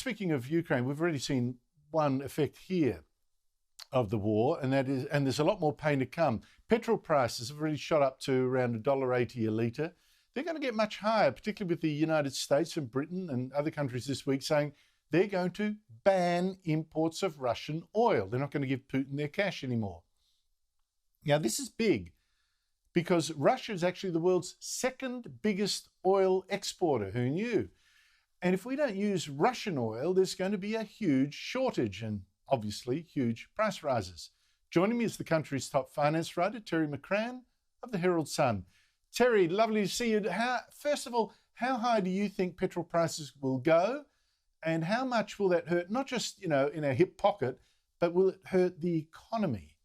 speaking of Ukraine, we've already seen one effect here of the war, and there's a lot more pain to come. Petrol prices have already shot up to around $1.80 a litre. They're going to get much higher, particularly with the United States and Britain and other countries this week saying they're going to ban imports of Russian oil. They're not going to give Putin their cash anymore. Now, this is big because Russia is actually the world's second biggest oil exporter. Who knew? And if we don't use Russian oil, there's going to be a huge shortage and obviously huge price rises. Joining me is the country's top finance writer, Terry McCrann of the Herald Sun. Terry, lovely to see you. First of all, how high do you think petrol prices will go? And how much will that hurt, not just, in our hip pocket, but will it hurt the economy?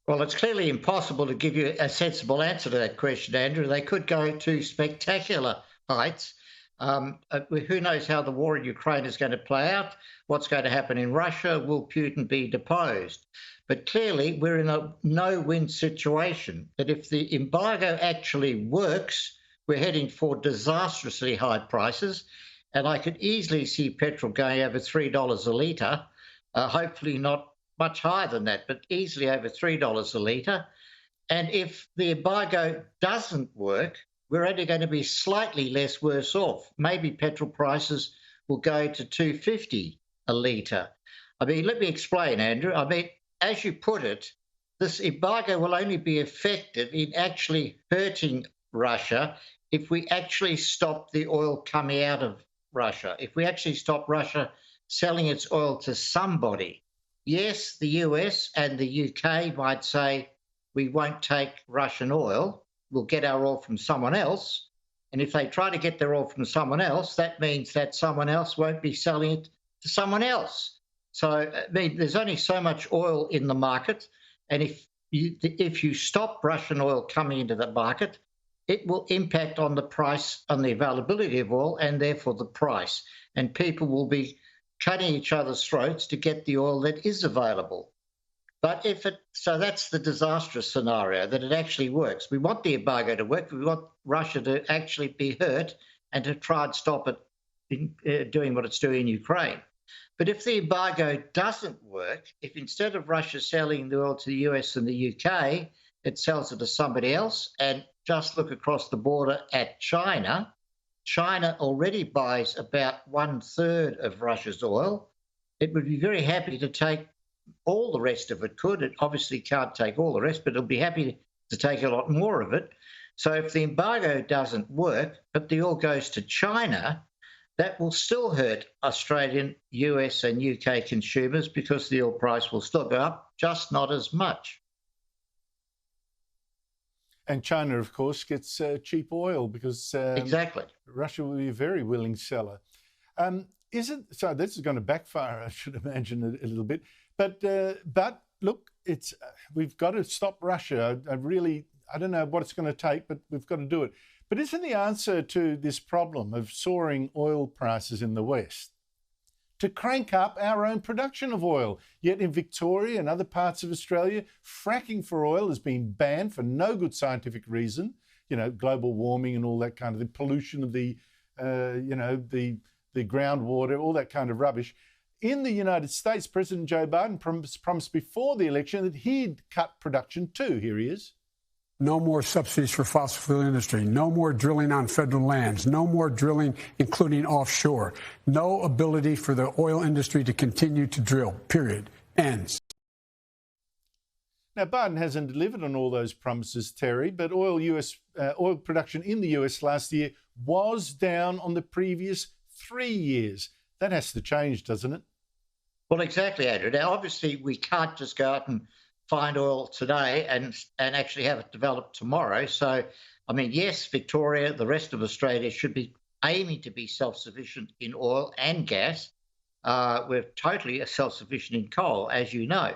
Well, it's clearly impossible to give you a sensible answer to that question, Andrew. They could go to spectacular heights. Who knows how the war in Ukraine is going to play out? What's going to happen in Russia? Will Putin be deposed? But clearly, we're in a no-win situation. That if the embargo actually works, we're heading for disastrously high prices. And I could easily see petrol going over $3 a litre, hopefully not much higher than that, but easily over $3 a litre. And if the embargo doesn't work, we're only going to be slightly less worse off. Maybe petrol prices will go to $2.50 a litre. I mean, let me explain, Andrew. I mean, as you put it, this embargo will only be effective in actually hurting Russia if we actually stop the oil coming out of Russia, if we actually stop Russia selling its oil to somebody. Yes, the US and the UK might say, we won't take Russian oil, we'll get our oil from someone else. And if they try to get their oil from someone else, that means that someone else won't be selling it to someone else. So, I mean, there's only so much oil in the market. And if you stop Russian oil coming into the market, it will impact on the price, on the availability of oil, and therefore the price. And people will be cutting each other's throats to get the oil that is available. But so that's the disastrous scenario, that it actually works. We want the embargo to work. We want Russia to actually be hurt and to try and stop it doing what it's doing in Ukraine. But if the embargo doesn't work, if instead of Russia selling the oil to the US and the UK, it sells it to somebody else, and just look across the border at China. China already buys about 1/3 of Russia's oil. It would be very happy to take all the rest of it. It obviously can't take all the rest, but it'll be happy to take a lot more of it. So if the embargo doesn't work, but the oil goes to China, that will still hurt Australian, US and UK consumers because the oil price will still go up, just not as much. And China, of course, gets cheap oil because exactly. Russia will be a very willing seller. So this is going to backfire, I should imagine, a little bit. But look, we've got to stop Russia. I don't know what it's going to take, but we've got to do it. But isn't the answer to this problem of soaring oil prices in the West to crank up our own production of oil? Yet in Victoria and other parts of Australia, fracking for oil has been banned for no good scientific reason. Global warming and all that kind of the pollution of the groundwater, all that kind of rubbish. In the United States, President Joe Biden promised before the election that he'd cut production too. Here he is. No more subsidies for fossil fuel industry. No more drilling on federal lands. No more drilling, including offshore. No ability for the oil industry to continue to drill. Period. Ends. Now, Biden hasn't delivered on all those promises, Terry, but oil production in the US last year was down on the previous 3 years. That has to change, doesn't it? Well, exactly, Andrew. Now, obviously, we can't just go out and find oil today and actually have it developed tomorrow. So, I mean, yes, Victoria, the rest of Australia should be aiming to be self-sufficient in oil and gas. We're totally self-sufficient in coal, as you know.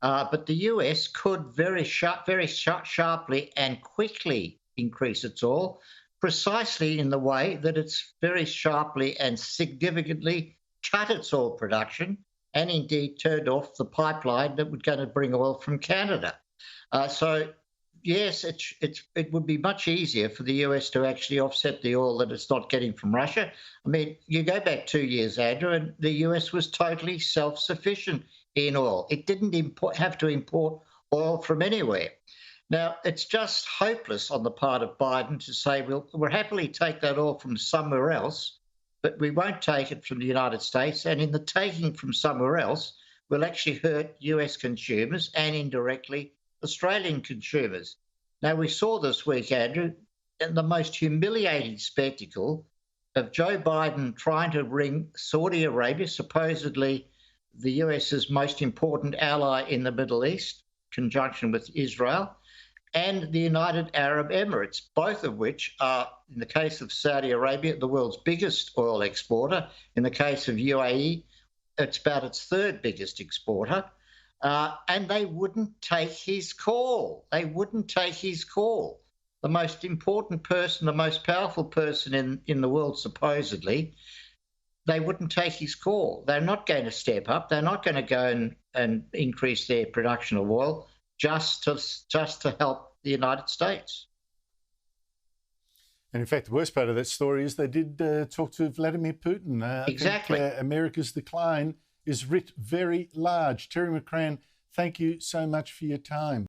But the US could very sharply and quickly increase its oil, precisely in the way that it's very sharply and significantly cut its oil production and indeed turned off the pipeline that was going to bring oil from Canada. So yes, it would be much easier for the US to actually offset the oil that it's not getting from Russia. I mean, you go back 2 years, Andrew, and the US was totally self-sufficient in oil. It didn't have to import oil from anywhere. Now, it's just hopeless on the part of Biden to say, we'll happily take that oil from somewhere else, but we won't take it from the United States. And in the taking from somewhere else, will actually hurt US consumers and indirectly Australian consumers. Now, we saw this week, Andrew, in the most humiliating spectacle of Joe Biden trying to ring Saudi Arabia, supposedly the US's most important ally in the Middle East, conjunction with Israel, and the United Arab Emirates, both of which are, in the case of Saudi Arabia, the world's biggest oil exporter. In the case of UAE, it's about its third biggest exporter. And they wouldn't take his call. They wouldn't take his call. The most important person, the most powerful person in the world, supposedly, they wouldn't take his call. They're not going to step up. They're not going to go and increase their production of oil just to help the United States. And in fact, the worst part of that story is they did talk to Vladimir Putin. Exactly. I think, America's decline is writ very large. Terry McCrann, thank you so much for your time.